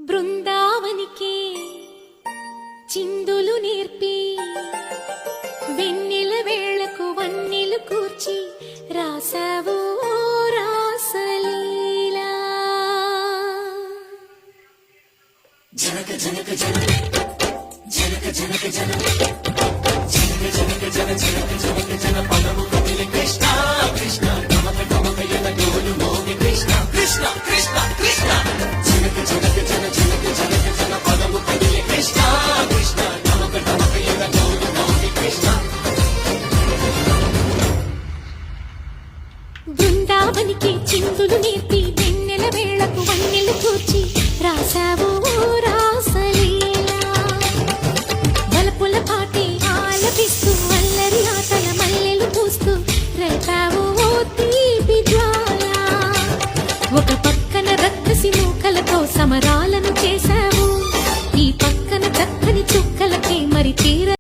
బృందావనికి చిందులు నేర్పి వెన్నెల వేళకు వన్నెలు కూర్చి రాసావు రాసలీలా. జనక జనక జనక జనక జనక జనక జనక జనక జన జనక జనక జన పదము కదిలి కృష్ణ కృష్ణ నమక నమక యన గోలు మోగి కృష్ణ కృష్ణ కృష్ణ కృష్ణ జనక జనక జన జనక జనక జన పదము కదిలి కృష్ణ కృష్ణ నమక నమక యన గోలు మోగి కృష్ణ. బృందావనికి చిందులు నేర్పి వెన్నెల వేళకు వన్నెలు కూర్చి రాసావు రాసలీలా. బలపుల పాటే ఆలపిస్తూ అల్లరి ఆటల మల్లెలు పూస్తూ రేపావు తీపి జ్వాల. ఒక పక్కన రక్కసి మూకలతో సమరాలను చేశా